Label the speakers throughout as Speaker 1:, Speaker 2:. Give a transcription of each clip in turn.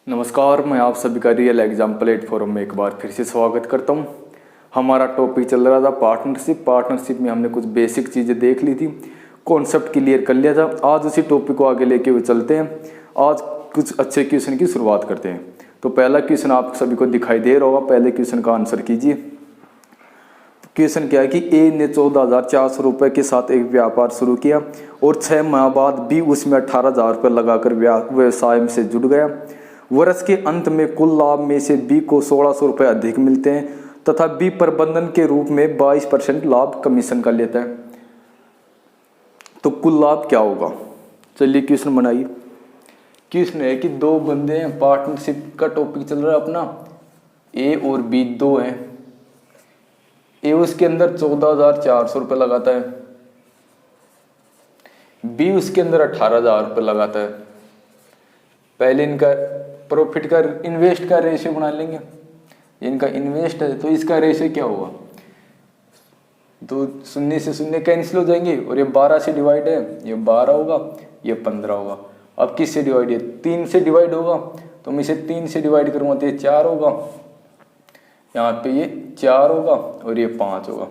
Speaker 1: नमस्कार, मैं आप सभी का रियल एग्जाम प्लेटफॉर्म में एक बार फिर से स्वागत करता हूं। हमारा टॉपिक चल रहा था पार्टनरशिप में हमने कुछ बेसिक चीज़ें देख ली थी, कॉन्सेप्ट क्लियर कर लिया था। आज उसी टॉपिक को आगे लेके हुए चलते हैं। आज कुछ अच्छे क्वेश्चन की शुरुआत करते हैं। तो पहला क्वेश्चन आप सभी को दिखाई दे रहा होगा, पहले क्वेश्चन का आंसर कीजिए। क्वेश्चन क्या है कि ए ने 14,400 रुपये के साथ एक व्यापार शुरू किया और 6 माह बाद बी उसमें 18,000 रुपये लगाकर व्यवसाय से जुड़ गया। वर्ष के अंत में कुल लाभ में से बी को 1,600 रुपये अधिक मिलते हैं तथा बी प्रबंधन के रूप में 22% लाभ कमीशन का लेता है। तो कुल लाभ क्या होगा? चलिए क्वेश्चन बनाइए। क्वेश्चन है कि दो बंदे हैं, पार्टनरशिप का टॉपिक चल रहा है अपना। ए और बी दो हैं। ए उसके अंदर 14,400 रुपये लगाता है, बी उसके अंदर 18,000 रुपये लगाता है। पहले इनका प्रॉफिट का इन्वेस्ट का रेशियो बना लेंगे। इनका इन्वेस्ट है तो इसका रेशियो क्या होगा? तो 0 से 0 कैंसिल हो जाएंगे और ये 12 से डिवाइड है, ये 12 होगा, ये 15 होगा। अब किससे डिवाइड है? 3 से डिवाइड होगा, तो मैं इसे 3 से डिवाइड करूँगा तो ये 4 होगा, यहाँ पे ये 4 होगा और ये 5 होगा।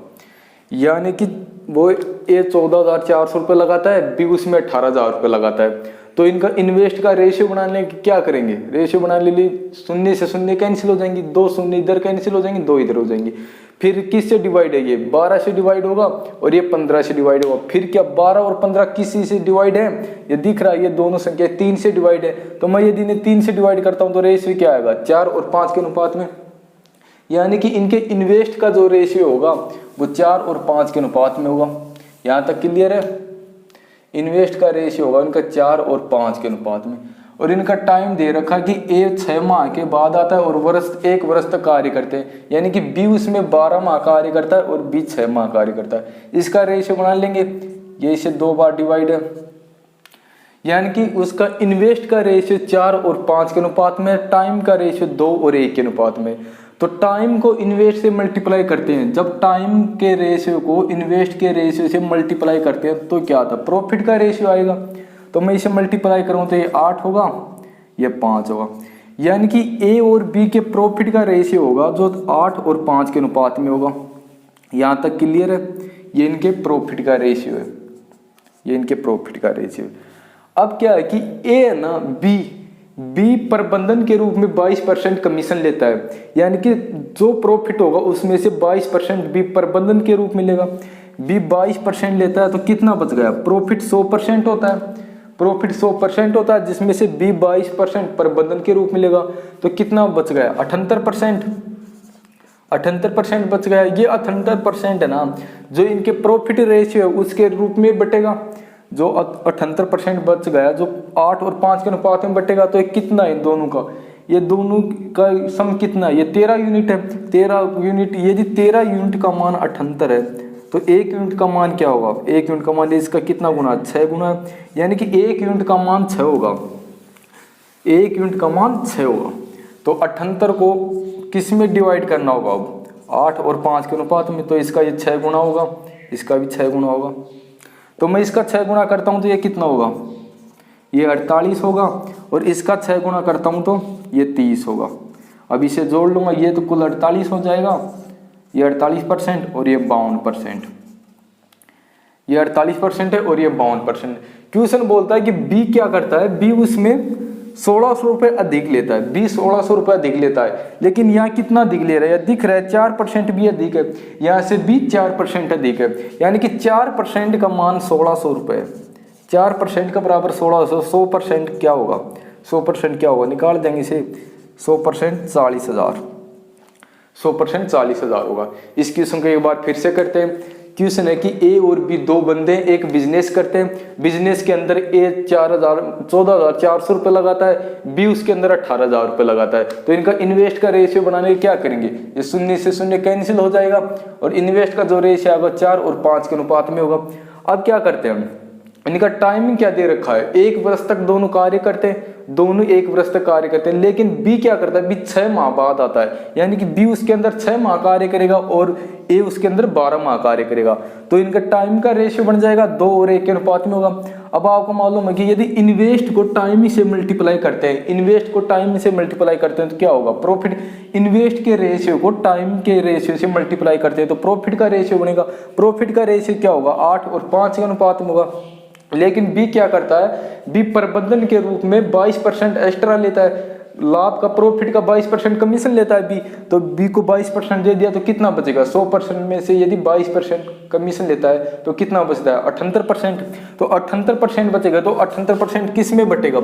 Speaker 1: यानी कि वो ये 14,400 रुपये लगाता है, बी उसमें 18,000 रुपये लगाता है। तो इनका इन्वेस्ट का रेशियो बनाने के क्या करेंगे? रेशियो बनाने के लिए 0 से 0 कैंसिल हो जाएंगी, 2 0 इधर कैंसिल हो जाएंगे, 2 इधर हो जाएंगी। फिर किससे डिवाइड है? ये 12 से डिवाइड होगा और ये 15 से डिवाइड होगा। फिर क्या 12 और 15 किसी से डिवाइड है? ये दिख रहा है, ये दोनों संख्या 3 से डिवाइड है। तो मैं यदि इन्हें 3 से डिवाइड करता हूँ तो रेशियो क्या आएगा? 4 और 5 के अनुपात में। यानी कि इनके इन्वेस्ट का जो रेशियो होगा वो 4 और 5 के अनुपात में होगा। यहाँ तक क्लियर है? इन्वेस्ट का रेशियो होगा इनका 4 और 5 के अनुपात में। और इनका टाइम दे रखा कि ए 6 माह के बाद आता है और एक वर्ष तक कार्य करते हैं। यानी कि बी उसमें 12 माह कार्य करता है और बी 6 माह कार्य करता है। इसका रेशियो बना लेंगे, ये इसे 2 बार डिवाइड है। यानी कि उसका इन्वेस्ट का रेशियो 4 और 5 के अनुपात में, टाइम का रेशियो 2 और 1 के अनुपात में। तो टाइम को इन्वेस्ट से मल्टीप्लाई करते हैं। जब टाइम के रेशियो को इन्वेस्ट के रेशियो से मल्टीप्लाई करते हैं तो क्या आता है? प्रॉफिट का रेशियो आएगा। तो मैं इसे मल्टीप्लाई करूँ तो ये 8 होगा, ये 5 होगा। यानी कि ए और बी के प्रॉफिट का रेशियो होगा जो 8 और 5 के अनुपात में होगा। यहाँ तक क्लियर है? ये इनके प्रॉफिट का रेशियो है, ये इनके प्रॉफिट का रेशियो है। अब क्या है कि ए है ना, बी प्रबंधन के रूप में 22% कमीशन लेता है। यानी कि जो प्रॉफिट होगा उसमें से 22% बी प्रबंधन के रूप में लेगा। बी 22% लेता है तो कितना बच गया? प्रॉफिट 100% होता है। प्रॉफिट 100% होता है जिसमें से बी 22% प्रबंधन के रूप में लेगा। तो कितना बच गया? 78%। 78% बच गया। ये 78% है ना, जो इनके प्रॉफिट रेशियो है उसके रूप में बटेगा। जो 78% बच गया, जो 8 और 5 के अनुपात में बटेगा, तो ये कितना है इन दोनों का? ये दोनों का सम कितना है? ये 13 यूनिट है। 13 यूनिट, यदि 13 यूनिट का मान 78 है तो 1 यूनिट का मान क्या होगा? 1 यूनिट का मान इसका कितना गुना? 6 गुना। यानी कि 1 यूनिट का मान 6 होगा। 1 यूनिट का मान 6 होगा। तो 78 को किस में डिवाइड करना होगा? अब 8 और 5 के अनुपात में, तो इसका ये 6 गुना होगा, इसका भी 6 गुना होगा। तो मैं इसका 6 गुना करता हूँ तो ये कितना होगा? ये 48 होगा। और इसका 6 गुना करता हूँ तो ये 30 होगा। अब इसे जोड़ लूँगा, ये तो कुल 48 हो जाएगा। ये 48% और ये 52%। ये 48% है और ये 52%। क्वेश्चन बोलता है कि बी क्या करता है? बी उसमें 1,600 रुपये अधिक लेता है। बी 1,600 रुपये अधिक लेता है, लेकिन यहाँ कितना अधिक ले रहा है? दिख रहा है 4% भी अधिक है। यहाँ से बी 4% अधिक है। यानी कि 4% का मान 1,600 रुपये है। 4% का बराबर 1,600। 100% क्या होगा? 100% क्या होगा? निकाल देंगे इसे। 100% 40,000। 100% 40,000 होगा। इस क्वेश्चन को एक बार फिर से करते हैं। क्वेश्चन है कि ए और बी दो बंदे एक बिजनेस करते हैं। बिजनेस के अंदर ए 14,400 रुपये लगाता है, बी उसके अंदर 18,000 रुपये लगाता है। तो इनका इन्वेस्ट का रेशियो बनाने के क्या करेंगे? ये 0 से 0 कैंसिल हो जाएगा और इन्वेस्ट का जो रेशियो आएगा 4 और 5 के अनुपात में होगा। अब क्या करते हैं हम? इनका टाइमिंग क्या दे रखा है? 1 वर्ष तक दोनों कार्य करते हैं, दोनों 1 वर्ष तक कार्य करते हैं। लेकिन बी क्या करता है? बी 6 माह बाद आता है। यानी कि बी उसके अंदर 6 माह कार्य करेगा और ए उसके अंदर 12 माह कार्य करेगा। तो इनका टाइम का रेशियो बन जाएगा 2 और 1 के अनुपात में होगा। अब आपको मालूम है कि यदि इन्वेस्ट को टाइम से मल्टीप्लाई करते हैं, इन्वेस्ट को टाइम से मल्टीप्लाई करते हैं तो क्या होगा, प्रॉफिट। इन्वेस्ट के रेशियो को टाइम के रेशियो से मल्टीप्लाई करते हैं तो प्रॉफिट का रेशियो बनेगा। प्रॉफिट का रेशियो क्या होगा, 8 और 5 के अनुपात में होगा। लेकिन बी क्या करता है, बी प्रबंधन के रूप में 22% एक्स्ट्रा लेता है, लाभ का, प्रॉफिट का 22% कमीशन लेता है बी। तो बी को 22% दे दिया तो कितना बचेगा, 100% में से यदि 22% कमीशन लेता है तो कितना बचता है, 78%। तो 78% बचेगा, तो 78% किस में बटेगा,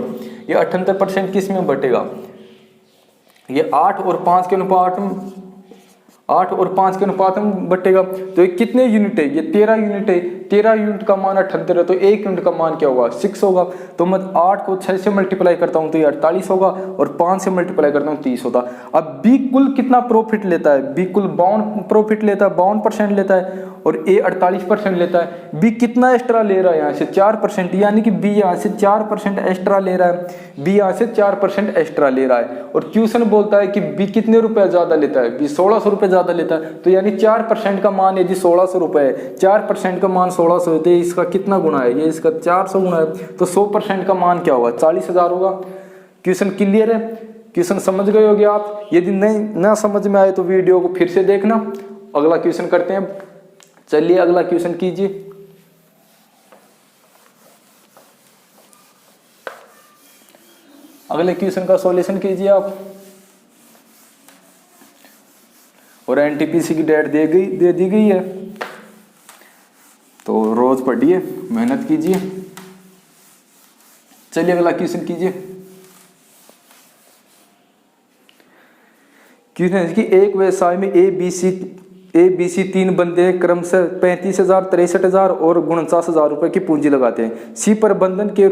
Speaker 1: ये 78% किस में बटेगा, ये 8 और 5 के अनुपात में, 8 और 5 के अनुपात में बटेगा। तो ये कितने यूनिट है, ये 13 यूनिट है। 13 यूनिट का मान 78 है, तो 1 यूनिट का मान क्या होगा, 6 होगा। तो मैं 8 को 6 से मल्टीप्लाई करता हूँ तो ये 48 होगा, और 5 से मल्टीप्लाई करता हूँ 30 होता। अब बी कुल कितना प्रॉफिट लेता है, बी कुल 52 प्रॉफिट लेता है, 52% लेता है, और ए 48% लेता है। बी कितना एक्स्ट्रा ले रहा है यहाँ से, 4%, यानी कि बी यहाँ से 4% एक्स्ट्रा ले रहा है, बी यहाँ से 4% एक्स्ट्रा ले रहा है। और क्वेश्चन बोलता है कि बी कितने रुपए ज्यादा लेता है, बी 1600 रुपए ज्यादा लेता है। तो यानी 4% का मान यदि 1600 रुपए है, 4% का मान 1600 है, तो इसका कितना गुना है, ये इसका 400 गुना है। तो 100% का मान क्या होगा, 40,000 होगा। क्वेश्चन क्लियर है, क्वेश्चन समझ गए होगे आप। यदि नहीं ना समझ में आए तो वीडियो को फिर से देखना। अगला क्वेश्चन करते हैं, चलिए अगला क्वेश्चन कीजिए। अगले क्वेश्चन का सॉल्यूशन कीजिए आप। और एनटीपीसी की डेट दे दी गई है, तो रोज पढ़िए, मेहनत कीजिए। चलिए अगला क्वेश्चन कीजिए। क्वेश्चन है कि एक व्यवसाय में ए बी सी 3 बंदे क्रमशः 35,000, 63,000 और 49,000 रुपए की पूंजी लगाते हैं। सी प्रबंधन के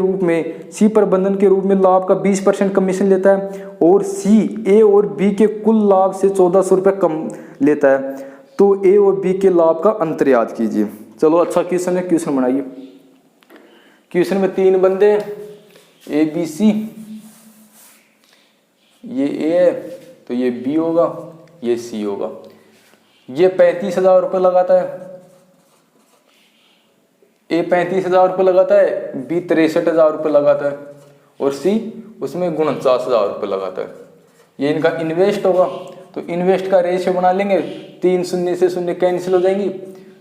Speaker 1: रूप में लाभ का 20% कमीशन लेता है, और सी ए और बी के कुल लाभ से 1,400 रुपए कम लेता है। तो ए और बी के लाभ का अंतर याद कीजिए। चलो अच्छा क्वेश्चन है, क्वेश्चन बनाइए। क्वेश्चन में 3 बंदे ए बी सी, ये ए है तो ये बी होगा, ये सी होगा। ये 35,000 रुपये लगाता है, ए 35,000 रुपये लगाता है, बी 63,000 रुपये लगाता है, और सी उसमें 49,000 रुपये लगाता है। ये इनका इन्वेस्ट होगा। तो इन्वेस्ट का रेशियो बना लेंगे, 3 शून्य से शून्य कैंसिल हो जाएंगी।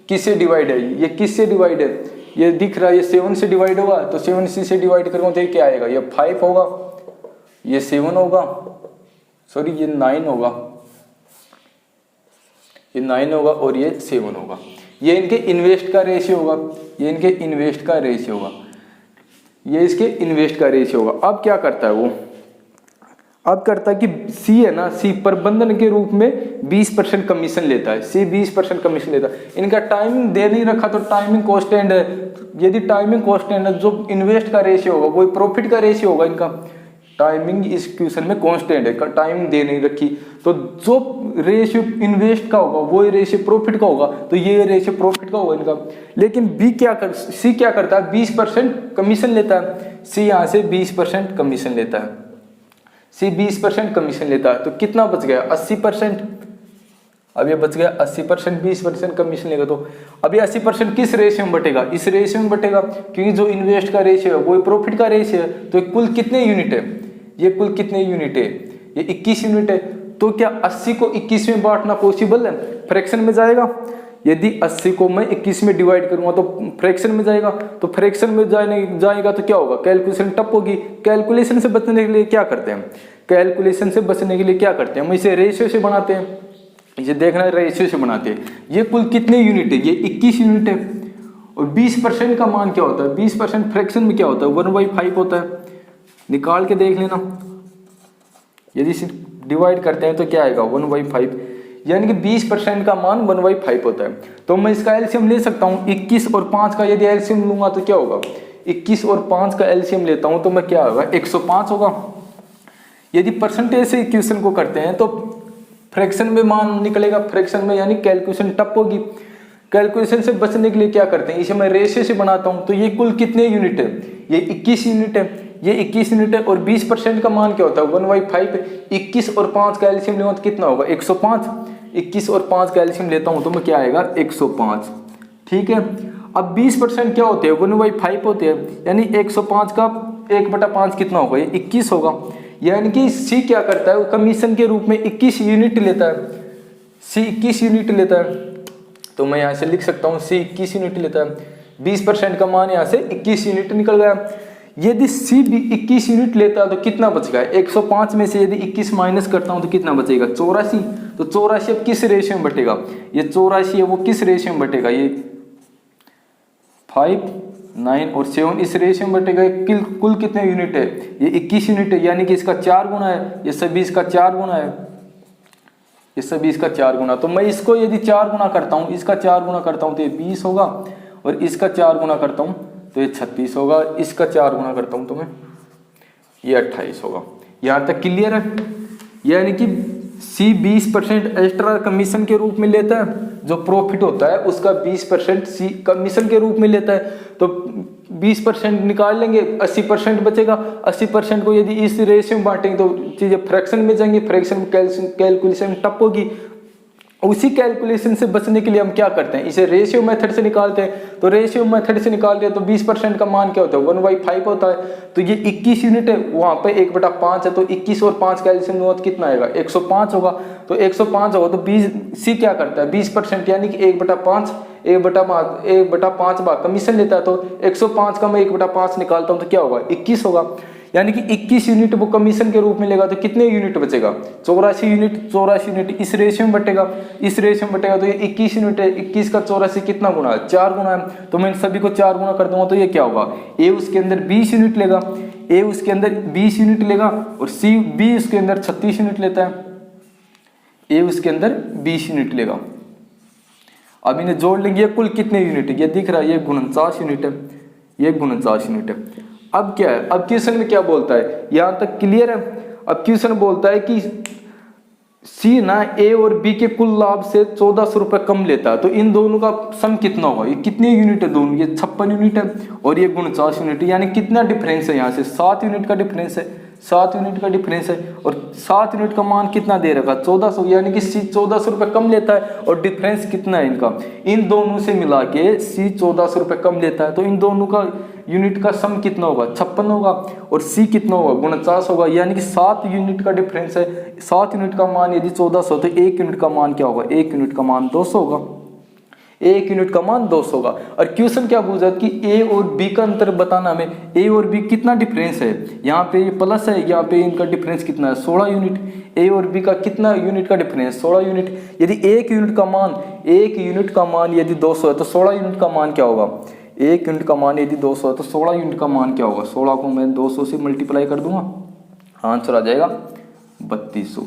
Speaker 1: किससे डिवाइड है, ये किससे डिवाइड है, ये दिख रहा है, ये 7 से डिवाइड होगा। तो 7 सी से डिवाइड करूँगा तो ये क्या आएगा, ये 5 होगा, ये 7 होगा, सॉरी ये 9 होगा, ये 9 होगा, और ये 7 होगा। ये इनके इन्वेस्ट का रेशियो होगा, ये इनके इन्वेस्ट का रेशियो होगा, ये इसके इन्वेस्ट का रेशियो होगा। अब क्या करता है वो, अब करता है कि सी है ना, सी प्रबंधन के रूप में 20% कमीशन लेता है, सी 20% कमीशन लेता है। इनका टाइमिंग दे नहीं रखा तो टाइमिंग कॉन्स्टेंट है। यदि टाइमिंग कॉन्स्टेंट है, जो इन्वेस्ट का रेशियो होगा वो प्रॉफिट का रेशियो होगा। इनका टाइमिंग इस क्वेश्चन में कांस्टेंट है, टाइमिंग दे नहीं रखी, तो जो रेशियो इन्वेस्ट का होगा वो रेशियो प्रॉफिट का होगा, तो ये रेशियो प्रॉफिट का होगा इनका। लेकिन सी क्या करता है, 20% कमीशन लेता है। सी यहाँ से 20% कमीशन लेता है, सी 20% कमीशन लेता है, तो कितना बच गया, 80%। अब ये बच गया 80%, 20% कमीशन लेगा, तो अभी 80% किस रेशियो में बटेगा, इस रेशियो में बटेगा, क्योंकि जो इन्वेस्ट का रेशियो है वो प्रॉफिट का रेशियो है। तो कुल कितने यूनिट है, ये कुल कितने यूनिट है, ये 21 यूनिट है। तो क्या 80 को 21 में बांटना पॉसिबल है, फ्रैक्शन में जाएगा। यदि 80 को मैं 21 में डिवाइड करूंगा तो फ्रैक्शन में जाएगा, तो फ्रैक्शन में जाएगा तो क्या होगा, कैलकुलेशन टफ होगी। कैलकुलेशन से बचने के लिए क्या करते हैं, कैलकुलेशन से बचने के लिए क्या करते हैं, हम इसे रेशियो से बनाते हैं, इसे देखना है रेशियो से बनाते हैं। ये कुल कितने यूनिट है, ये 21 यूनिट है। और 20% का मान क्या होता है, 20% फ्रैक्शन में क्या होता है, 1/5 होता है। निकाल के देख लेना, यदि डिवाइड करते हैं तो क्या आएगा, 1/5, यानी कि 20% का मान 1/5 होता है। तो मैं इसका एलसीएम ले सकता हूँ, 21 और 5 का यदि एलसीएम लूंगा तो क्या होगा, 21 और 5 का एलसीएम लेता हूँ तो मैं क्या होगा, 105 होगा। यदि परसेंटेज से इक्वेशन को करते हैं तो फ्रैक्शन में मान निकलेगा, फ्रैक्शन में, यानी कैलकुलेशन टफ होगी। कैलकुलेशन से बचने के लिए क्या करते हैं, इसे मैं रेशियो से बनाता हूं। तो ये कुल कितने यूनिट है, ये 21 यूनिट है, ये 21 यूनिट है, और 20% का मान क्या होता है, 1/5। 21 और 5 का एलसीएम लेगा तो कितना होगा, 105। 21 और 5 का एलसीएम लेता हूं तो मैं क्या आएगा, 105। ठीक है। अब 20% क्या होते हैं, 1/5 होते हैं, यानी 105 का 1/5 कितना होगा, ये 21 होगा। यानी कि सी क्या करता है, वो कमीशन के रूप में 21 यूनिट लेता है, सी 21 यूनिट लेता है। तो मैं यहाँ से लिख सकता हूँ सी 21 यूनिट लेता है, 20% का मान यहाँ से 21 यूनिट निकल गया। यदि सी भी 21 यूनिट लेता है तो कितना बचेगा, 105 में से यदि 21 माइनस करता हूँ तो कितना बचेगा, 84। तो 84 अब किस रेशियो में बटेगा, ये 84 है वो किस रेशियो में बटेगा, ये 5, 9 और 7 इस रेशियो में बटेगा। कुल कितने यूनिट है, ये 21 यूनिट है, यानी कि इसका 4 गुना है, ये सभी इसका 4 गुना है, ये सभी इसका 4 गुना। तो मैं इसको यदि 4 गुना करता हूँ, इसका 4 गुना करता हूँ तो ये 20 होगा, और इसका 4 गुना करता हूँ तो ये 36 होगा, इसका 4 गुना करता हूँ तो मैं ये 28 होगा। यहाँ तक क्लियर है। यानी कि सी 20% एक्स्ट्रा कमीशन के रूप में लेता है, जो प्रॉफिट होता है उसका 20% सी कमीशन के रूप में लेता है। तो 20% निकाल लेंगे, 80% बचेगा। 80% को यदि इस रेशियो में बांटेंगे तो चीज़ें फ्रैक्शन में जाएंगी, फ्रैक्शन कैलकुलेशन टफ होगी। उसी कैलकुलेशन से बचने के लिए हम क्या करते हैं, इसे रेशियो मेथड से निकालते हैं। तो रेशियो मेथड से निकालते हैं तो 20% का मान क्या होता है, 1/5 होता है। तो ये 21 यूनिट है, वहाँ पे 1/5 है, तो 21 और 5 का एलसीएम होगा कितना आएगा, 105 होगा। तो 105 होगा तो 20 सी क्या करता है, 20% यानी कि 1/5 1/5 भाग कमीशन लेता है। तो 105 का मैं 1/5 निकालता हूँ तो क्या होगा, 21 होगा। यानी कि 21 यूनिट वो कमीशन के रूप में लेगा तो कितने यूनिट बचेगा, 84 यूनिट। 84 यूनिट इस रेशियो में बटेगा, इस रेशियो में बटेगा तो ये 21 यूनिट है, 21 का 84 कितना गुना है, 4 गुना है। तो मैं इन सभी को 4 गुना कर दूंगा तो ये क्या होगा, ए उसके अंदर 20 यूनिट लेगा, ए उसके अंदर 20 यूनिट लेगा, और सी बी उसके अंदर 36 यूनिट लेता है, ए उसके अंदर 20 यूनिट लेगा। अब इन्हें जोड़ लेंगे, ये कुल कितने यूनिट है, ये दिख रहा है, ये 49 यूनिट है, ये 49 यूनिट है। अब क्या है, अब क्वेश्चन में क्या बोलता है, यहां तक क्लियर है। अब क्वेश्चन बोलता है कि सी ना ए और बी के कुल लाभ से 1400 रुपए कम लेता है, तो इन दोनों का सम कितना होगा, ये कितने यूनिट है दोनों, ये 56 यूनिट है और ये 49 यूनिट है। यानी कितना डिफरेंस है, यहाँ से 7 यूनिट का डिफरेंस है, 7 यूनिट का डिफरेंस है। और 7 यूनिट का मान कितना दे रखा, 1400, यानी कि सी 1400 रुपये कम लेता है। और डिफरेंस कितना है इनका, इन दोनों से मिला के सी 1400 रुपये कम लेता है। तो इन दोनों का यूनिट का सम कितना होगा, 56 होगा, और सी कितना होगा, 49 होगा। यानी कि 7 यूनिट का डिफरेंस है। 7 यूनिट का मान यदि 1400 तो 1 यूनिट का मान क्या होगा, 1 यूनिट का मान 200 होगा, 1 यूनिट का मान 200 होगा। और क्वेश्चन क्या पूछा कि ए और बी का अंतर बताना हमें, ए और बी कितना डिफरेंस है, यहाँ पे ये प्लस है, यहाँ पे इनका डिफरेंस कितना है, 16 यूनिट। ए और बी का कितना यूनिट का डिफरेंस, 16 यूनिट। यदि 1 यूनिट का मान यदि 200 है तो 16 यूनिट का मान क्या होगा, 1 यूनिट का मान यदि 200 है तो 16 यूनिट का मान क्या होगा, 16 को मैं 200 से मल्टीप्लाई कर दूंगा, आंसर आ जाएगा 3200।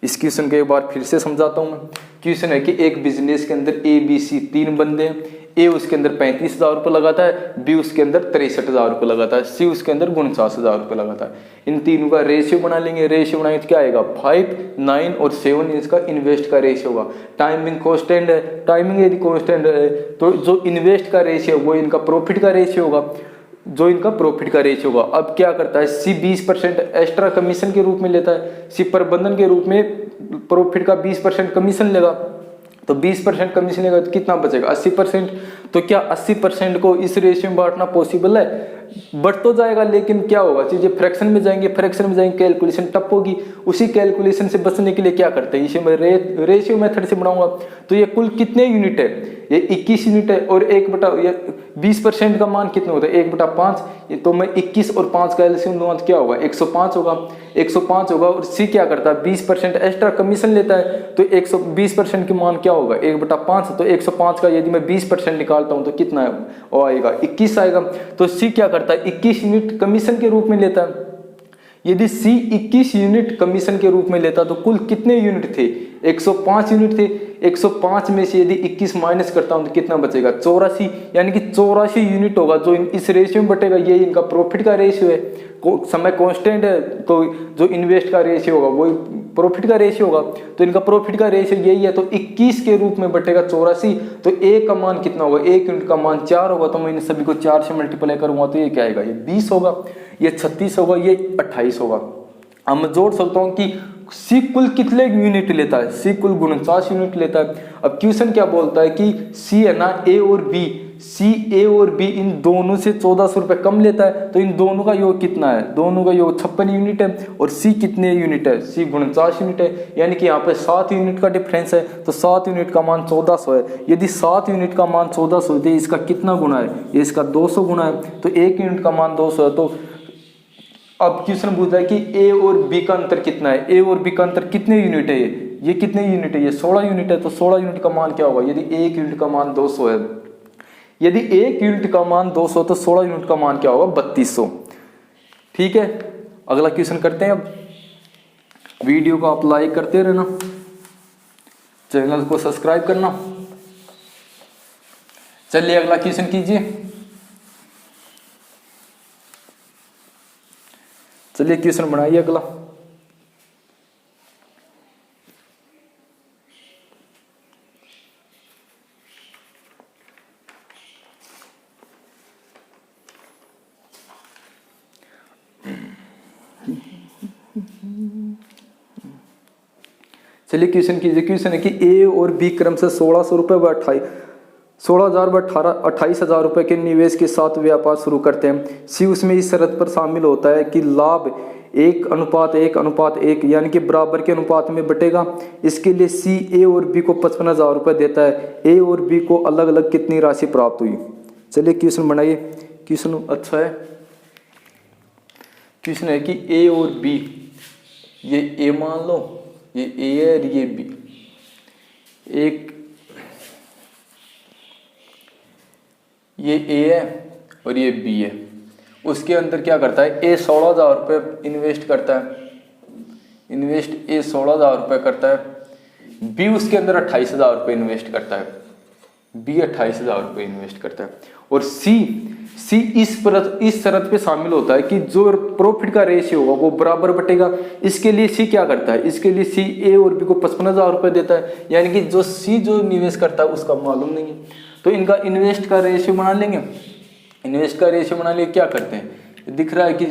Speaker 1: इस क्वेश्चन को एक बार फिर से समझाता हूँ मैं। क्वेश्चन है कि एक बिजनेस के अंदर ए बी सी 3 बंदे हैं। ए उसके अंदर 35,000 रुपये लगाता है, बी उसके अंदर 63,000 रुपये लगाता है, सी उसके अंदर 49,000 रुपये लगाता है। इन तीनों का रेशियो बना लेंगे। रेशियो बनाएंगे तो क्या आएगा, 5, 9 और 7 इसका इन्वेस्ट का रेशियो होगा। टाइमिंग कॉन्स्टेंट है, टाइमिंग यदि कॉन्स्टेंट है तो जो इन्वेस्ट का रेशियो वो इनका प्रॉफिट का रेशियो होगा, जो इनका प्रॉफिट का रेशियो होगा। अब क्या करता है, सी 20% एक्स्ट्रा कमीशन के रूप में लेता है, सी प्रबंधन के रूप में प्रॉफिट का 20% कमीशन लेगा। तो 20% कमीशन लेगा तो कितना बचेगा, 80%। तो क्या 80% को इस रेशियो में बांटना पॉसिबल है, बढ़ तो जाएगा लेकिन क्या होगा, चीजें फ्रैक्शन में जाएंगे, कैलकुलेशन टफ होगी। उसी कैलकुलेशन से बचने के लिए क्या करते हैं, इसे मैं रेशियो मेथड से बनाऊंगा। तो ये कुल कितने यूनिट है, ये 21 यूनिट है, और 20% का मान कितना होता है, 1/5। तो मैं 21 और 5 का एलसीएम दूंगा तो क्या होगा, 105 होगा, 105 होगा। और सी क्या करता है, 20% एक्स्ट्रा कमीशन लेता है, तो 120% के मान क्या होगा, 1/5। तो 105 का यदि मैं 20% निकालता हूं तो कितना आएगा, 21 आएगा। तो सी क्या करता है, 21 यूनिट कमीशन के रूप में लेता है। यदि सी 21 यूनिट कमीशन के रूप में लेता तो कुल कितने यूनिट थे, 105 यूनिट थे। 105 में से यदि 21 माइनस करता हूं तो कितना बचेगा, 84। यानी कि 84 यूनिट होगा जो इस रेशियो में बटेगा। ये इनका प्रॉफिट का रेशियो है, समय कांस्टेंट है, तो जो इन्वेस्ट का रेशियो होगा वही प्रॉफिट का रेशियो होगा। तो इनका प्रॉफिट का रेशियो यही है, तो 21 के रूप में बटेगा 84। तो ए का मान कितना होगा, 1 यूनिट का मान 4 होगा। तो मैं इन सभी को 4 से मल्टीप्लाई करूंगा तो ये क्या आएगा, ये 20 होगा, ये 36 होगा, ये 28 होगा। अब मैं जोड़ सकता हूँ कि सी कुल कितने यूनिट लेता है, सी कुल 49 यूनिट लेता है। अब क्वेश्चन क्या बोलता है कि सी है ना ए और बी, सी ए और बी इन दोनों से 1400 रुपये कम लेता है, तो इन दोनों का योग कितना है, दोनों का योग 56 यूनिट है। और सी कितने यूनिट है, सी 49 यूनिट है, यानी कि यहाँ पे 7 यूनिट का डिफरेंस है, तो 7 यूनिट का मान 1400 है। यदि 7 यूनिट का मान 1400 है तो इसका कितना गुना है, ये इसका 200 गुना है, तो 1 यूनिट का मान 200 है। तो अब क्वेश्चन पूछ रहा है कि ए और बी का अंतर कितना है, ए और बी का अंतर कितने यूनिट है, ये कितने यूनिट है, ये 16 यूनिट है। तो 16 यूनिट का मान क्या होगा, यदि 1 यूनिट का मान 200 है, यदि 1 यूनिट का मान 200 तो 16 यूनिट का मान क्या होगा, 3200। ठीक है, अगला क्वेश्चन करते हैं। अब वीडियो को आप लाइक करते रहना, चैनल को सब्सक्राइब करना। चलिए अगला क्वेश्चन कीजिए। चलिए क्वेश्चन बनाइए अगला। चलिए क्वेश्चन कीजिए। क्वेश्चन है कि ए और बी क्रम से 1600 रुपये व 16,000 व 28,000 रुपये के निवेश के साथ व्यापार शुरू करते हैं। सी उसमें इस शर्त पर शामिल होता है कि लाभ 1:1:1 यानी कि बराबर के अनुपात में बटेगा। इसके लिए सी ए और बी को 55,000 रुपये देता है। ए और बी को अलग अलग कितनी राशि प्राप्त हुई। चलिए क्वेश्चन बनाइए। क्वेश्चन अच्छा है। क्वेश्चन है कि ए और बी, ये ए मान लो, ये ए है और ये बी, एक ये ए है और ये बी है। उसके अंदर क्या करता है, ए 16,000 रुपये इन्वेस्ट करता है, इन्वेस्ट ए 16,000 रुपये करता है, बी उसके अंदर 28,000 रुपये इन्वेस्ट करता है, बी 28,000 रुपये इन्वेस्ट करता है। और सी इस शर्त पे शामिल होता है कि जो प्रॉफिट का रेशियो होगा वो बराबर बटेगा। इसके लिए सी क्या करता है, इसके लिए सी ए और बी को 55,000 रुपये देता है, यानी कि जो सी जो निवेश करता है उसका मालूम नहीं है, तो इनका इन्वेस्ट का रेशियो बना लेंगे। इन्वेस्ट का रेशियो बना लिए क्या करते हैं, दिख रहा है कि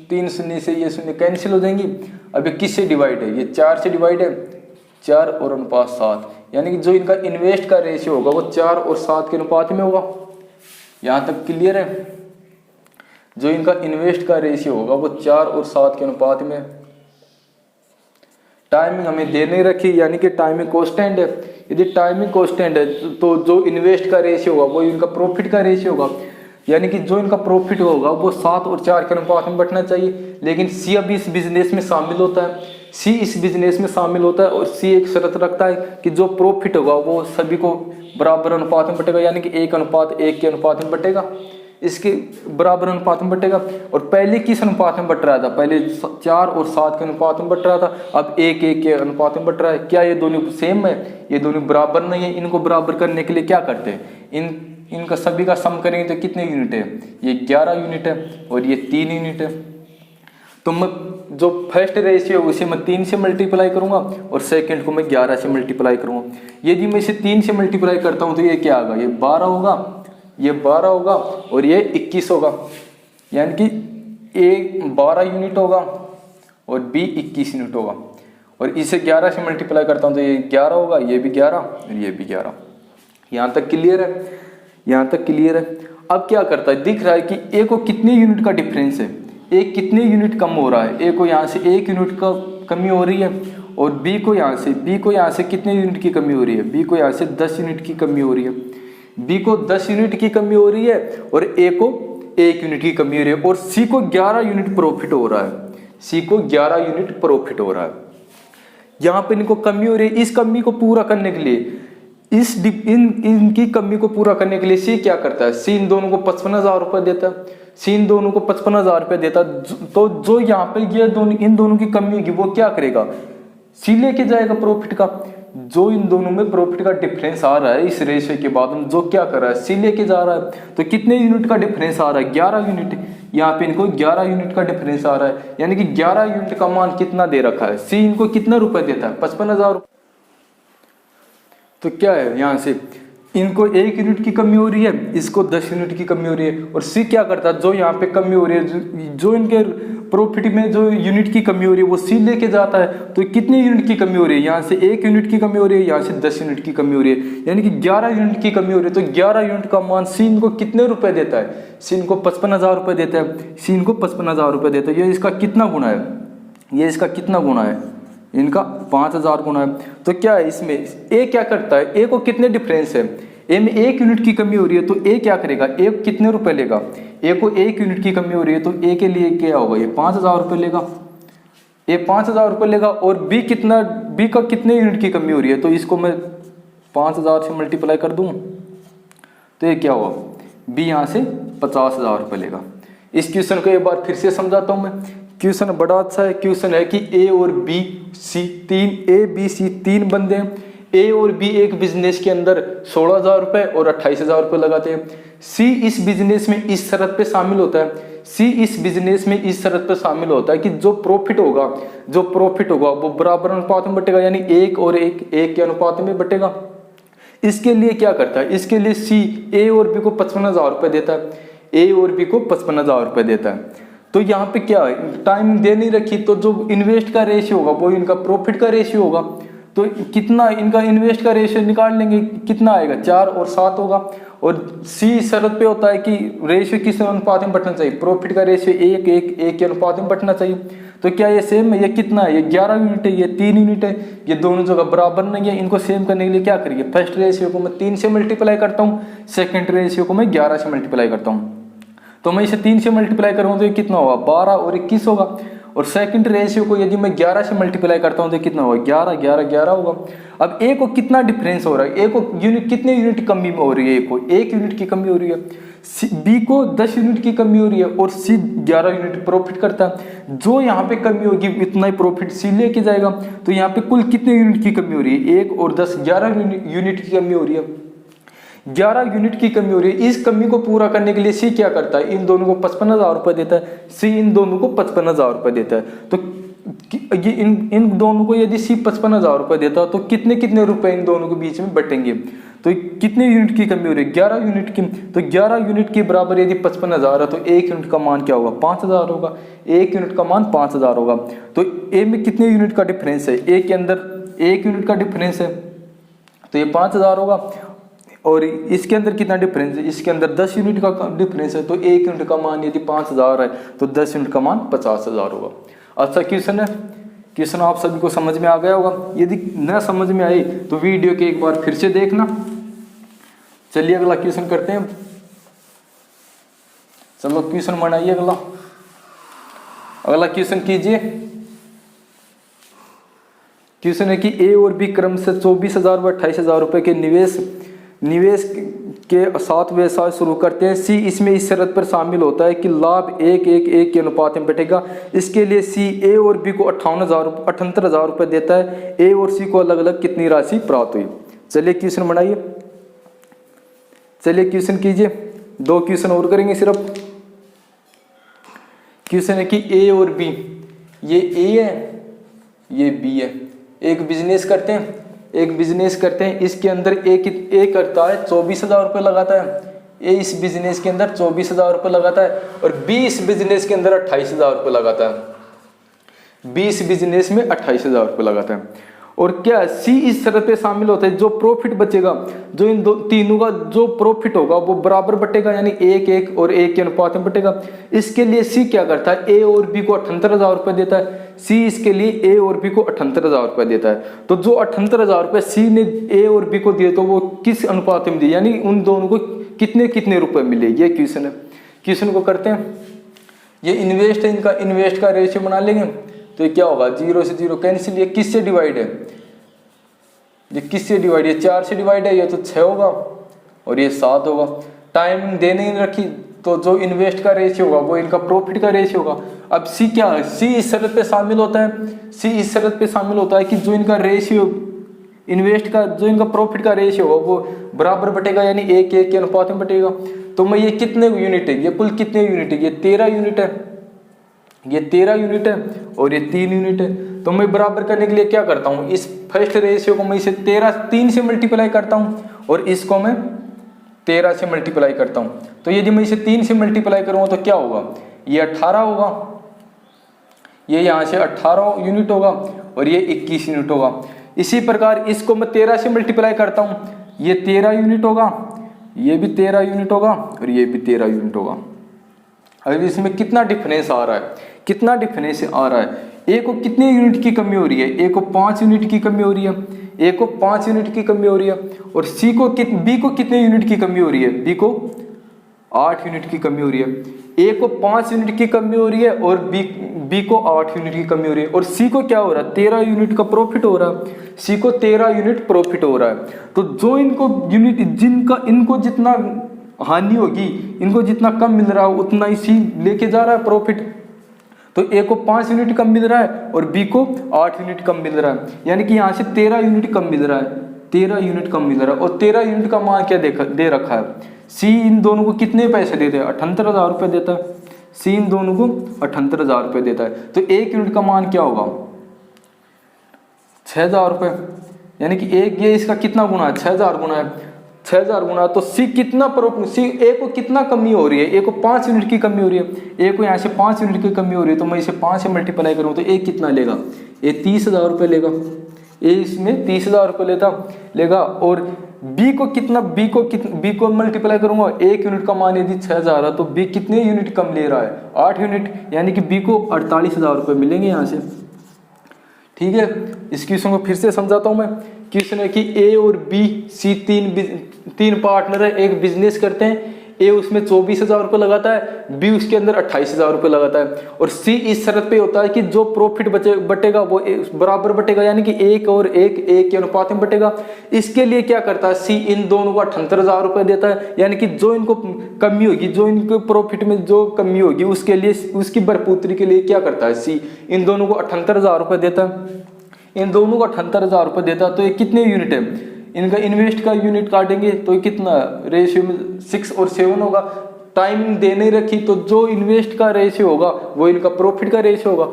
Speaker 1: 3 शून्य से ये शून्य कैंसिल हो जाएंगी। अब ये किससे डिवाइड है, ये 4 से डिवाइड है, 4 और अनुपात 7, यानी कि जो इनका इन्वेस्ट का रेशियो होगा वो 4 और 7 के अनुपात में होगा। यहाँ तक क्लियर है। जो इनका इन्वेस्ट का रेशियो होगा वो 4 और 7 के अनुपात में। टाइमिंग हमें दे नहीं रखी, यानी कि टाइमिंग कांस्टेंट है। यदि टाइमिंग कांस्टेंट है तो जो इन्वेस्ट का रेशियो होगा वो इनका प्रॉफिट का रेशियो होगा, यानी कि जो इनका प्रॉफिट होगा वो 7 और 4 के अनुपात में बटना चाहिए। लेकिन सी अभी इस बिजनेस में शामिल होता है, सी इस बिजनेस में शामिल होता है और सी एक शर्त रखता है कि जो प्रॉफिट होगा वो सभी को बराबर अनुपात में बटेगा, यानी कि 1:1 के अनुपात में बटेगा, इसके बराबर अनुपात में बटेगा। और पहले किस अनुपात में बट रहा था, पहले 4 और 7 के अनुपात में बट रहा था, अब 1:1 के अनुपात में बट रहा है। क्या ये दोनों सेम है, ये दोनों बराबर नहीं है। इनको बराबर करने के लिए क्या करते हैं, इनका सभी का सम करेंगे तो कितने यूनिट है, ये 11 यूनिट है और ये 3 यूनिट है। तो मैं जो फर्स्ट रेशियो उसे मैं 3 से मल्टीप्लाई करूंगा और सेकंड को मैं 11 से मल्टीप्लाई करूंगा। यदि मैं इसे 3 से मल्टीप्लाई करता हूं तो ये क्या होगा, ये 12 होगा, ये 12 होगा और ये 21 होगा, यानी कि ए 12 यूनिट होगा और बी 21 यूनिट होगा। और इसे 11 से मल्टीप्लाई करता हूं तो ये 11 होगा, ये भी 11 और ये भी 11। यहाँ तक क्लियर है, यहाँ तक क्लियर है। अब क्या करता है, दिख रहा है कि ए को कितने यूनिट का डिफरेंस है, ए कितने यूनिट कम हो रहा है, ए को यहाँ से 1 यूनिट का कमी हो रही है और बी को यहाँ से कितने यूनिट की कमी हो रही है, बी को यहाँ से 10 यूनिट की कमी हो रही है, बी को 10 यूनिट की कमी हो रही है और ए को 1 यूनिट की कमी हो रही है। और सी को 11 यूनिट प्रॉफिट हो रहा है, सी को 11 यूनिट प्रॉफिट हो रहा है। यहाँ पे इनको कमी हो रही है, इस कमी को पूरा करने के लिए, इनकी कमी को पूरा करने के लिए सी क्या करता है, सी इन दोनों को 55,000 रुपये देता है, सी इन दोनों को 55,000 रुपये देता। तो जो यहाँ पे ये इन दोनों की कमी होगी वो क्या करेगा, सी लेके जाएगा प्रॉफिट का। जो इन दोनों में प्रॉफिट का डिफरेंस आ रहा है इस रेशियो के बाद जो क्या कर रहा है, सी लेके जा रहा है। तो कितने यूनिट का डिफरेंस आ रहा है, 11 यूनिट। यहाँ पे इनको 11 यूनिट का डिफरेंस आ रहा है, यानी कि 11 यूनिट का मान कितना दे रखा है, सी इनको कितना रुपए देता है, 55,000 रुपये। तो क्या है, यहाँ से इनको 1 यूनिट की कमी हो रही है, इसको 10 यूनिट की कमी हो रही है। और सी क्या करता है, जो यहाँ पे कमी हो रही है, जो इनके प्रॉफिट में जो यूनिट की कमी हो रही है वो सी लेके जाता है, तो कितने यूनिट की कमी हो रही है, यहाँ से 1 यूनिट की कमी हो रही है, यहाँ से 10 यूनिट की कमी हो रही है, यानी कि 11 यूनिट की कमी हो रही है। तो 11 यूनिट का मान सी इनको कितने रुपए देता है, सी इनको 55,000 रुपये देता है, सी इनको 55,000 रुपये देता है। ये इसका कितना गुना है, ये इसका कितना गुना है, इनका 5,000 गुना है। तो क्या है इसमें, ए क्या करता है, ए को कितने डिफरेंस है, ए में 1 यूनिट की कमी हो रही है, तो ए क्या करेगा, ए कितने रुपए लेगा, ए को 1 यूनिट की कमी हो रही है तो ए के लिए क्या होगा, ये 5,000 रुपये लेगा, ये 5,000 रुपये लेगा। और बी कितना, बी का कितने यूनिट की कमी हो रही है, तो इसको मैं 5,000 से मल्टीप्लाई कर दूं तो ये क्या हुआ, बी यहाँ से 50,000 रुपये लेगा। इस क्वेश्चन को एक बार फिर से समझाता हूँ मैं। क्वेश्चन बड़ा अच्छा है। क्वेश्चन है कि ए और बी सी तीन बंदे हैं। ए और बी एक बिजनेस के अंदर 16,000 रुपये और 28,000 रुपये लगाते हैं। सी इस बिजनेस में इस शर्त पे शामिल होता है, सी इस बिजनेस में इस शर्त पे शामिल होता है कि जो प्रॉफिट होगा वो बराबर अनुपात में बटेगा, यानी 1 और 1 के अनुपात में बटेगा। इसके लिए क्या करता है, इसके लिए सी ए और बी को 55,000 रुपये देता है, ए और बी को 55,000 रुपये देता है। तो यहाँ पे क्या है, टाइम दे नहीं रखी, तो जो इन्वेस्ट का रेशियो होगा वो इनका प्रॉफिट का रेशियो होगा। तो कितना इनका इन्वेस्ट का रेशियो निकाल लेंगे, कितना आएगा, 4 और 7 होगा। और सी शर्त पे होता है कि रेशियो किस अनुपात में बटना चाहिए, प्रॉफिट का रेशियो 1 के अनुपात में बटना चाहिए। तो क्या ये सेम है, ये कितना है, ये 11 यूनिट है, ये 3 यूनिट है, ये दोनों जगह बराबर नहीं है। इनको सेम करने के लिए क्या करिए, फर्स्ट रेशियो को मैं 3 से मल्टीप्लाई करता हूँ, सेकंड रेशियो को मैं 11 से मल्टीप्लाई करता हूँ। तो मैं इसे 3 से मल्टीप्लाई करूँ तो ये कितना होगा, 12 और 21 होगा। और सेकंड रेशियो को यदि मैं 11 से मल्टीप्लाई करता हूँ तो कितना होगा, 11 होगा। अब ए को कितना डिफरेंस हो रहा है, ए को यूनिट कितने यूनिट कमी हो रही है, ए को 1 यूनिट की कमी हो रही है, बी को 10 यूनिट की कमी हो रही है और सी 11 यूनिट प्रॉफिट करता है। जो यहाँ पे कमी होगी इतना ही प्रॉफिट सी लेके जाएगा। तो यहाँ पे कुल कितने यूनिट की कमी हो रही है, 1 और 10, 11 यूनिट की कमी हो रही है, 11 यूनिट की कमी हो रही है। इस कमी को पूरा करने के लिए सी क्या करता है, इन दोनों को 55,000 रुपये देता है, सी इन दोनों को 55,000 रुपये देता है। तो ये इन दोनों को यदि सी 55,000 रुपये देता है तो कितने रुपए इन दोनों के बीच में बटेंगे। तो कितने यूनिट की कमी हो रही है, 11 यूनिट की। तो 11 यूनिट के बराबर यदि 55,000 है तो 1 यूनिट का मान क्या होगा, 5,000 होगा। 1 यूनिट का मान 5,000 होगा। तो ए में कितने यूनिट का डिफरेंस है, ए के अंदर 1 यूनिट का डिफरेंस है तो ये 5,000 होगा। और इसके अंदर कितना डिफरेंस है, इसके अंदर 10 यूनिट का डिफरेंस है। तो 1 यूनिट का मान यदि 5,000 है तो 10 यूनिट का मान 50,000 होगा। अच्छा क्वेश्चन है, क्वेश्चन आप सभी को समझ में आ गया होगा। यदि न समझ में आई तो वीडियो के एक बार फिर से देखना। चलिए अगला क्वेश्चन करते हैं। चलो क्वेश्चन बनाइए अगला क्वेश्चन कीजिए। क्वेश्चन है कि ए और बी क्रम से 24,000 व 28,000 रुपए के निवेश के साथ व्यवसाय शुरू करते हैं। सी इसमें इस शर्त पर शामिल होता है कि लाभ 1 के अनुपात में बटेगा। इसके लिए सी ए और बी को 78,000 रुपये देता है। ए और सी को अलग अलग कितनी राशि प्राप्त हुई। चलिए क्वेश्चन बनाइए, चलिए क्वेश्चन कीजिए। 2 क्वेश्चन और करेंगे सिर्फ। क्वेश्चन है कि ए और बी, ये ए है ये बी है, एक बिजनेस करते हैं। इसके अंदर ए करता है 24,000 रुपये लगाता है। ए इस बिजनेस के अंदर 24,000 रुपये लगाता है और बी इस बिजनेस के अंदर 28,000 रुपये लगाता है। बी इस बिजनेस में 28,000 रुपये लगाता है। और क्या सी इस शर्त पे शामिल होता है, जो प्रॉफिट बचेगा, जो इन तीनों का जो प्रॉफिट होगा वो बराबर बटेगा, यानी 1 और 1 के अनुपात में बटेगा। इसके लिए सी क्या करता है, ए और बी को 78,000 रुपये देता है। सी इसके लिए ए और बी को 78,000 रुपये देता है। तो जो 78,000 रुपये सी ने ए और बी को दिए तो वो किस अनुपात में दिए, यानी उन दोनों को कितने रुपए मिले, ये क्वेश्चन है। क्वेश्चन को करते हैं। ये इन्वेस्ट है, इनका इन्वेस्ट का रेशियो बना लेंगे। तो ये क्या होगा, 0 से 0 कैंसिल। ये किससे डिवाइड है, ये किससे डिवाइड है, 4 से डिवाइड है, ये तो 6 होगा और ये 7 होगा। टाइम दे नहीं रखी तो जो इन्वेस्ट का रेशियो होगा वो इनका प्रॉफिट का रेशियो होगा। अब सी क्या है, सी इस शर्त पे शामिल होता है, सी इस शर्त पे शामिल होता है कि जो इनका रेशियो इन्वेस्ट का, जो इनका प्रॉफिट का रेशियो होगा वो बराबर बटेगा, यानी 1 के अनुपात में बटेगा। तो मैं ये कितने यूनिट है, ये कुल कितने यूनिट है, ये 13 यूनिट है, ये 13 यूनिट है और ये 3 यूनिट है। तो मैं बराबर करने के लिए क्या करता हूँ, इस फर्स्ट रेशियो को मैं इसे 3 से मल्टीप्लाई करता हूँ और इसको मैं 13 से मल्टीप्लाई करता हूँ। तो यदि मैं इसे 3 से मल्टीप्लाई करूँगा तो क्या होगा, ये 18 होगा ये यहाँ से 18 यूनिट होगा और ये 21 यूनिट होगा। इसी प्रकार इसको मैं 13 से मल्टीप्लाई करता हूँ, ये 13 यूनिट होगा, ये भी 13 यूनिट होगा और ये भी 13 यूनिट होगा। अब इसमें कितना डिफरेंस आ रहा है, कितना डिफरेंस आ रहा है, ए को कितने यूनिट की कमी हो रही है, ए को 5 यूनिट की कमी हो रही है, ए को 5 यूनिट की कमी हो रही है, और सी को बी को कितने यूनिट की कमी हो रही है, बी को 8 यूनिट की कमी हो रही है। ए को 5 यूनिट की कमी हो रही है और बी को 8 यूनिट की कमी हो रही है, और सी को क्या हो रहा है, 13 यूनिट का प्रॉफिट हो रहा है, सी को 13 यूनिट प्रॉफिट हो रहा है। तो जो इनको यूनिट जिनका इनको जितना हानि होगी, इनको जितना कम मिल रहा है उतना ही सी लेके जा रहा है प्रॉफिट। तो ए को 5 यूनिट कम मिल रहा है और बी को 8 यूनिट कम मिल रहा है, यानी कि यहाँ से 13 यूनिट कम मिल रहा है, 13 यूनिट कम मिल रहा है। और 13 यूनिट का मान क्या दे रखा है, सी इन दोनों को कितने पैसे देते हैं, 78,000 रुपये देता है, सी इन दोनों को 78,000 रुपये देता है। तो 1 यूनिट का मान क्या होगा, 6,000 रुपये, यानी कि एक ये इसका कितना गुना है, 6,000 गुना है, 6,000 गुना। तो सी कितना सी ए को कितना कमी हो रही है, ए को 5 यूनिट की कमी हो रही है, ए को यहाँ से 5 यूनिट की कमी हो रही है, तो मैं इसे 5 से मल्टीप्लाई करूँ तो ए कितना लेगा, ए 30,000 रुपये लेगा, ए इसमें 30,000 रुपये लेगा। और बी को मल्टीप्लाई करूंगा, 1 यूनिट का मान यदि 6,000 है तो बी कितने यूनिट कम ले रहा है, 8 यूनिट, यानी कि बी को 48,000 रुपये मिलेंगे यहाँ से। ठीक है, इस क्वेश्चन को फिर से समझाता हूँ मैं। क्वेश्चन है कि ए और बी सी तीन पार्टनर है, एक बिजनेस करते हैं। ए उसमें 24,000 रुपये लगाता है, बी उसके अंदर 28,000 रुपये लगाता है, और सी इस शर्त पे होता है कि जो प्रॉफिट बटेगा वो बराबर बटेगा, यानी कि 1 और 1 के अनुपात में बटेगा। इसके लिए क्या करता है, सी इन दोनों को 78,000 रुपये देता है, यानी कि जो इनको कमी होगी, जो इनको प्रॉफिट में जो कमी होगी उसके लिए, उसकी बढ़ोतरी के लिए क्या करता है, सी इन दोनों को 78,000 रुपये देता है, इन दोनों को 78,000 रुपये देता है। तो ये कितने यूनिट है, इनका इन्वेस्ट का यूनिट काटेंगे तो ये कितना रेशियो में 6 और 7 होगा। टाइमिंग दे नहीं रखी तो जो इन्वेस्ट का रेशियो होगा वो इनका प्रॉफिट का रेशियो होगा।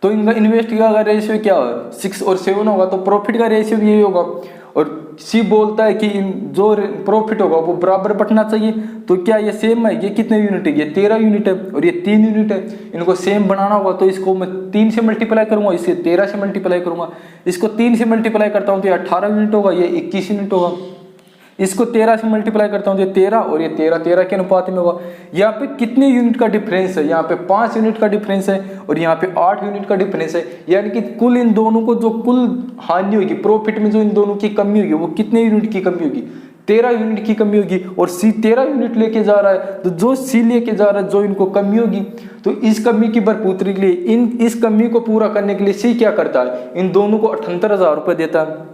Speaker 1: तो इनका इन्वेस्ट का रेशियो क्या होगा, 6 और 7 होगा, तो प्रॉफिट का रेशियो भी यही होगा। और सी बोलता है कि जो प्रॉफिट होगा वो बराबर बटना चाहिए, तो क्या ये सेम है, ये कितने यूनिट है, ये 13 यूनिट है और ये 3 यूनिट है, इनको सेम बनाना होगा। तो इसको मैं 3 से मल्टीप्लाई करूंगा, इसे 13 से मल्टीप्लाई करूंगा, इसको 3 से मल्टीप्लाई करता हूँ तो ये 18 यूनिट होगा, ये 21 यूनिट होगा। इसको 13 से मल्टीप्लाई करता हूँ तो ये 13 और ये 13 के अनुपात में होगा। यहाँ पे कितने यूनिट का डिफरेंस है, यहाँ पे 5 यूनिट का डिफरेंस है और यहाँ पे 8 यूनिट का डिफरेंस है, यानी कि कुल इन दोनों को जो कुल हानि होगी, प्रॉफिट में जो इन दोनों की कमी होगी वो कितने यूनिट की कमी होगी, 13 यूनिट की कमी होगी। और सी 13 यूनिट लेके जा रहा है, तो जो सी लेके जा रहा है, जो इनको कमी होगी, तो इस कमी की भरपूरी के लिए, इस कमी को पूरा करने के लिए सी क्या करता है, इन दोनों को 78,000 रुपये देता है।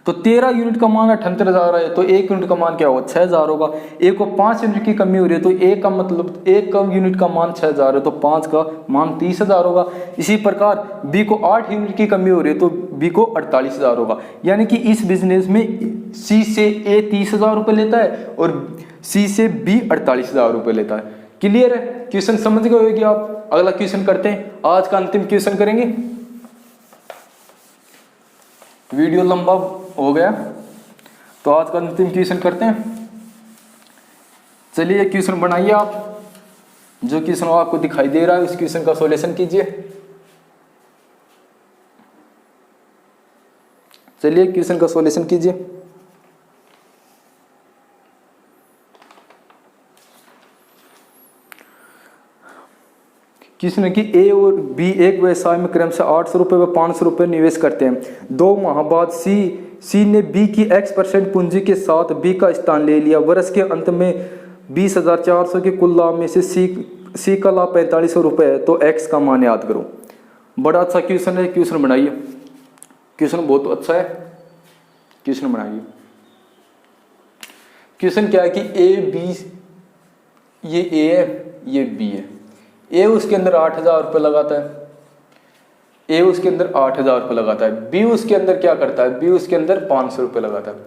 Speaker 1: तो 13 यूनिट का मान 78,000 है, तो 1 यूनिट का मान क्या होगा, 6,000 होगा। ए को 5 यूनिट की कमी हो रही है, तो ए का मतलब 1 कम यूनिट का मान 6,000 है, तो 5 का मान 30,000 होगा। इसी प्रकार बी को 8 यूनिट की कमी हो रही है, तो बी को 48,000 होगा। यानी कि इस बिजनेस में सी से ए 30,000 रुपये लेता है और सी से बी 48,000 रुपये लेता है। क्लियर है, क्वेश्चन समझ गए होंगे आप। अगला क्वेश्चन करते हैं, आज का अंतिम क्वेश्चन करेंगे। वीडियो लंबा हो गया तो आज का अंतिम क्वेश्चन करते हैं। चलिए क्वेश्चन बनाइए आप, जो क्वेश्चन आपको दिखाई दे रहा है उस क्वेश्चन का सॉल्यूशन कीजिए। चलिए क्वेश्चन का सॉल्यूशन कीजिए। क्वेश्चन है कि ए और बी एक व्यवसाय में क्रम से 800 रुपये व 500 रुपये निवेश करते हैं। 2 माह बाद सी ने बी की X% पूंजी के साथ बी का स्थान ले लिया। वर्ष के अंत में 20,400 के कुल लाभ में से सी का लाभ 4500 रुपये है, तो X का मान याद करो। बड़ा अच्छा क्वेश्चन है, क्वेश्चन बनाइए। क्वेश्चन बहुत अच्छा है, क्वेश्चन बनाइए। क्वेश्चन क्या है कि ए बी, ये ए है, ये बी है। ए उसके अंदर 8,000 रुपये लगाता है, ए उसके अंदर 8,000 रुपये लगाता है। बी उसके अंदर क्या करता है, बी उसके अंदर 500 रुपये लगाता है।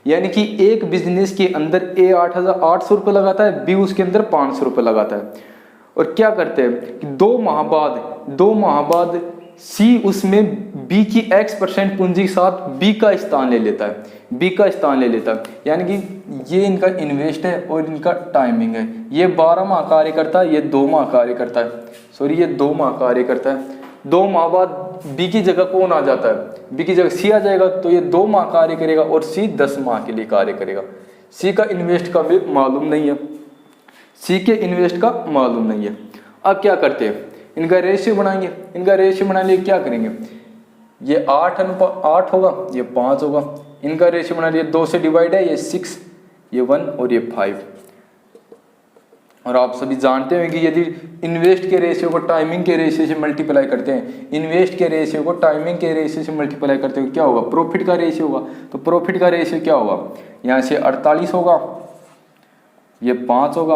Speaker 1: यानी कि एक बिजनेस के अंदर ए 800 रुपये लगाता है, बी उसके अंदर 500 रुपये लगाता है। और क्या करते हैं कि 2 माह बाद सी उसमें बी की x% पूंजी के साथ बी का स्थान ले लेता है, बी का स्थान ले लेता है। यानी कि ये इनका इन्वेस्ट है और इनका टाइमिंग है। ये 12 माह कार्य करता है, ये 2 माह कार्य करता है, सॉरी ये 2 माह कार्य करता है। 2 माह बाद बी की जगह कौन आ जाता है, बी की जगह सी आ जाएगा, तो ये 2 माह कार्य करेगा और सी 10 माह के लिए कार्य करेगा। सी का इन्वेस्ट का भी मालूम नहीं है, सी के इन्वेस्ट का मालूम नहीं है। अब क्या करते हैं, इनका रेशियो बनाएंगे। इनका रेशियो बनाने के क्या करेंगे, ये 8 होगा, ये 5 होगा। इनका रेशियो बना लिया, 2 से डिवाइड है, ये 6, ये 1 और ये 5। और आप सभी जानते हैं कि यदि इन्वेस्ट के रेशियो को टाइमिंग के रेशियो से मल्टीप्लाई करते हैं, इन्वेस्ट के रेशियो को टाइमिंग के रेशियो से मल्टीप्लाई करते हैं, क्या होगा, प्रॉफिट का रेशियो होगा। तो प्रॉफिट का रेशियो क्या होगा, यहाँ से 48 होगा, ये 5 होगा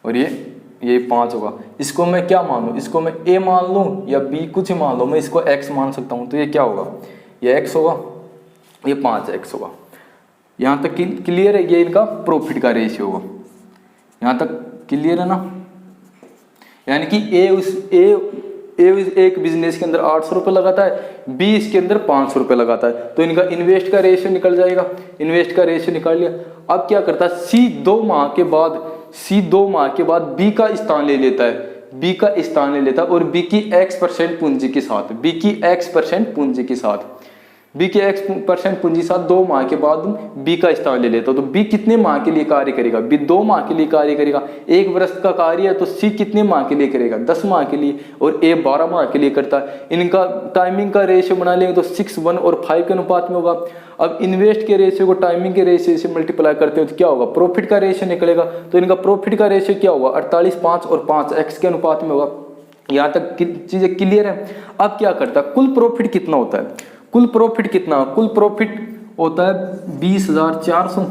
Speaker 1: और ये 5 होगा। इसको मैं क्या मान लूँ, इसको मैं ए मान लूँ या बी कुछ मान लूँ, मैं इसको एक्स मान सकता हूँ। तो ये क्या होगा, ये एक्स होगा, ये 5x होगा। यहाँ तक क्लियर है, ये इनका प्रॉफिट का रेशियो होगा। यहाँ तक क्लियर है ना। यानी कि एक बिजनेस के अंदर 800 रुपये लगाता है, बी इसके अंदर 500 रुपये लगाता है, तो इनका इन्वेस्ट का रेशियो निकल जाएगा। इन्वेस्ट का रेशियो निकाल लिया। अब क्या करता है, सी 2 माह के बाद बी का स्थान ले लेता है, बी का स्थान ले लेता है और बी की x% पूंजी के साथ, बी की x% पूंजी के साथ, बी के x% पूंजी के साथ 2 माह के बाद बी का स्थान ले लेता है। तो बी कितने माह के लिए कार्य करेगा, बी 2 माह के लिए कार्य करेगा। 1 वर्ष का कार्य है तो सी कितने माह के लिए करेगा, 10 माह के लिए, और ए 12 माह के लिए करता है। इनका टाइमिंग का रेशियो बना लेंगे तो 6, 1 और 5 के अनुपात में होगा। अब इन्वेस्ट के रेशियो को टाइमिंग के रेशियो से मल्टीप्लाई करते हो तो क्या होगा, प्रॉफिट का रेशियो निकलेगा। तो इनका प्रॉफिट का रेशियो क्या होगा, 48, 5 और 5x के अनुपात में होगा। यहाँ तक चीजें क्लियर है। अब क्या करता है, कुल प्रॉफिट कितना होता है, कुल प्रॉफिट कितना, कुल प्रॉफिट होता है 20,400,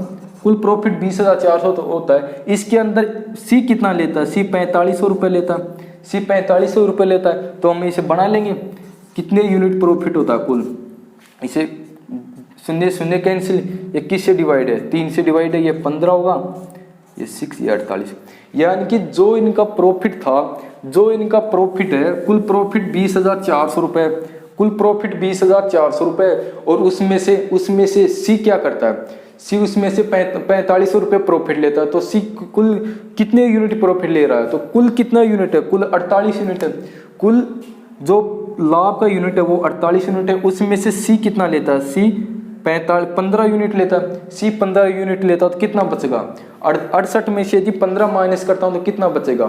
Speaker 1: कुल प्रॉफिट 20,400 तो होता है। इसके अंदर सी कितना लेता है, सी 4500 रुपये लेता है, सी 4500 रुपये लेता है। तो हम इसे बना लेंगे, कितने यूनिट प्रॉफिट होता है कुल, इसे 0 0 कैंसिल, 21 से डिवाइड है, 3 से डिवाइड है, ये 15 होगा, ये 6, ये 48। यानी कि जो इनका प्रॉफिट था, जो इनका प्रॉफिट है, कुल प्रॉफिट 20,400 रुपये, कुल प्रॉफिट 20,400 रुपये। और उसमें से सी क्या करता है, सी उसमें से 4500 रुपये प्रॉफिट लेता है। तो सी कुल कितने यूनिट प्रॉफिट ले रहा है, तो कुल कितना यूनिट है, कुल 48 यूनिट है। कुल जो लाभ का यूनिट है वो 48 यूनिट है। उसमें से सी कितना लेता है, सी 15 यूनिट लेता है। सी 15 यूनिट लेता है तो कितना बचेगा, 68 में से यदि 15 माइनस करता हूँ तो कितना बचेगा,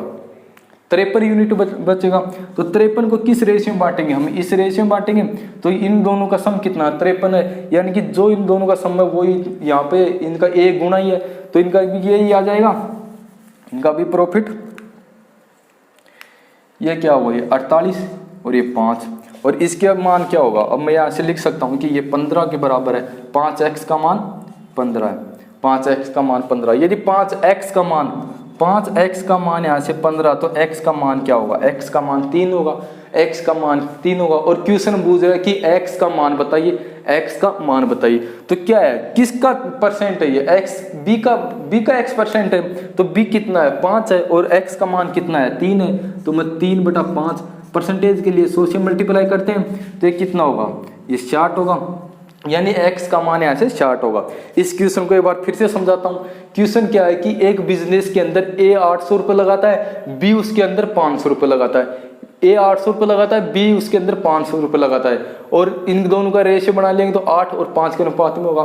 Speaker 1: 53 यूनिट बचेगा। तो 53 को किस रेशियो में बांटेंगे, हम इस रेशियो में बांटेंगे। तो इन दोनों का सम कितना, 53 है। यानी कि जो इन दोनों का सम है वही यहाँ पे इनका ए गुणा ही है, तो इनका भी यही आ जाएगा, इनका भी प्रॉफिट। ये क्या हुआ, ये 48 और ये 5, और इसके मान क्या होगा। अब मैं यहाँ से लिख सकता हूँ कि ये 15 के बराबर है, 5x का मान 15 है, 5x का मान 15। यदि 5x का मान यहाँ से 15, तो x का मान क्या होगा, x का मान 3 होगा, x का मान 3 होगा। और क्वेश्चन पूछ रहा है कि x का मान बताइए, x का मान बताइए। तो क्या है, किसका परसेंट है ये, x, b का x% है, तो b कितना है, 5 है, और x का मान कितना है, 3 है। तो मैं 3/5 परसेंटेज के लिए 100 से मल्टीप्लाई करते हैं तो ये कितना होगा, ये 60 होगा। यानी x का मान यहाँ से 60 होगा। इस क्वेश्चन को एक बार फिर से समझाता हूँ। क्वेश्चन क्या है कि एक बिजनेस के अंदर a 800 रुपये लगाता है, b उसके अंदर 500 रुपये लगाता है। a 800 रुपये लगाता है, b उसके अंदर 500 रुपये लगाता है, और इन दोनों का रेशियो बना लेंगे तो 8 और 5 के अनुपात में होगा।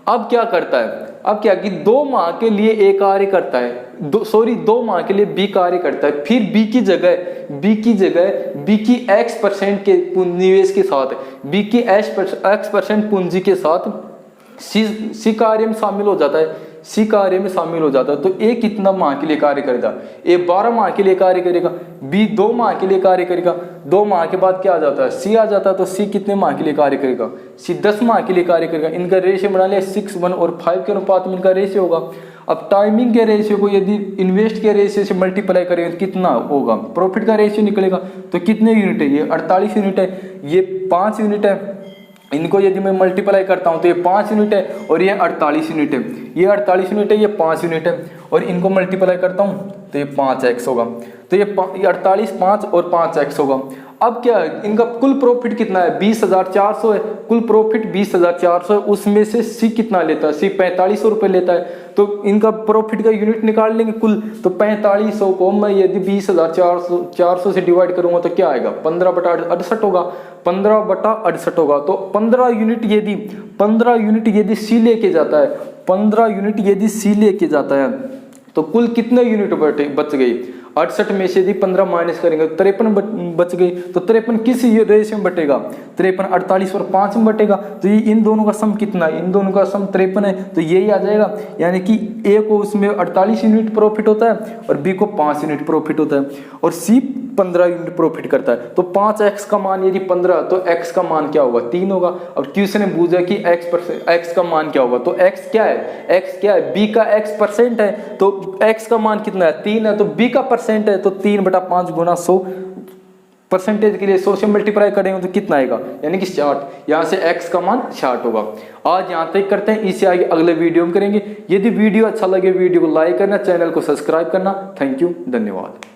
Speaker 1: अब क्या करता है, अब क्या कि 2 माह के लिए ए कार्य करता है, 2 माह के लिए बी कार्य करता है। फिर बी की x% के निवेश के साथ, बी की x% पूंजी के साथ सी कार्य में शामिल हो जाता है, सी कार्य में शामिल हो जाता है। तो ए कितना माह के लिए कार्य करेगा, ए 12 माह के लिए कार्य करेगा, बी 2 माह के लिए कार्य करेगा। 2 माह के बाद क्या आ जाता है, सी आ जाता है। तो सी कितने माह के लिए कार्य करेगा, सी 10 माह के लिए कार्य करेगा। इनका रेशियो बना लिया, 6, 1 और 5 के अनुपात में इनका रेशियो होगा। अब टाइमिंग के रेशियो को यदि इन्वेस्ट के रेशियो से मल्टीप्लाई करेंगे तो कितना होगा, प्रॉफिट का रेशियो निकलेगा। तो कितने यूनिट है, ये 48 यूनिट है, ये 5 यूनिट है। इनको यदि मैं मल्टीप्लाई करता हूं तो ये 5 यूनिट है और ये 48 यूनिट है, ये 48 यूनिट है, ये 5 यूनिट है, और इनको मल्टीप्लाई करता हूं तो ये 5x होगा। तो ये 48, 5 और 5x होगा। अब क्या है, इनका कुल प्रॉफिट कितना है 20,400 है, कुल प्रॉफिट 20,400 है, उसमें से सी कितना लेता है, सी 4500 रुपये लेता है। तो इनका प्रॉफिट का यूनिट निकाल लेंगे कुल, तो 4500 को मैं यदि 20,400 से डिवाइड करूंगा तो क्या आएगा 15/68 होगा, 15/68 होगा। तो 15 यूनिट यदि सी लेके जाता है, 15 यूनिट यदि सी लेके जाता है तो कुल कितने यूनिट बच गई, 68 में से यदि 15 माइनस करेंगे तो 53 बच गई। तो 53 किस रेशियो में बटेगा, 53 48 और 5 में बटेगा। तो ये इन दोनों का सम कितना है, इन दोनों का सम 53 है, तो यही आ जाएगा। यानी कि ए को उसमें 48 यूनिट प्रॉफिट होता है और बी को 5 यूनिट प्रॉफिट होता है और सी 15 यूनिट प्रॉफिट करता है। तो 5x का मान यदि 15 तो x का मान क्या होगा 3 होगा। अब क्वेश्चन ने पूछा कि x का मान क्या होगा, तो x क्या है, b का x परसेंट है, तो x का मान कितना है 3 है, तो b का परसेंट है, तो 3/5 गुना 100 परसेंटेज के लिए 100 से मल्टीप्लाई करेंगे तो कितना आएगा, यानी कि 60। यहाँ से x का मान 60 होगा। आज यहाँ तक करते हैं, इससे आगे अगले वीडियो में करेंगे। यदि वीडियो अच्छा लगे वीडियो को लाइक करना, चैनल को सब्सक्राइब करना। थैंक यू, धन्यवाद।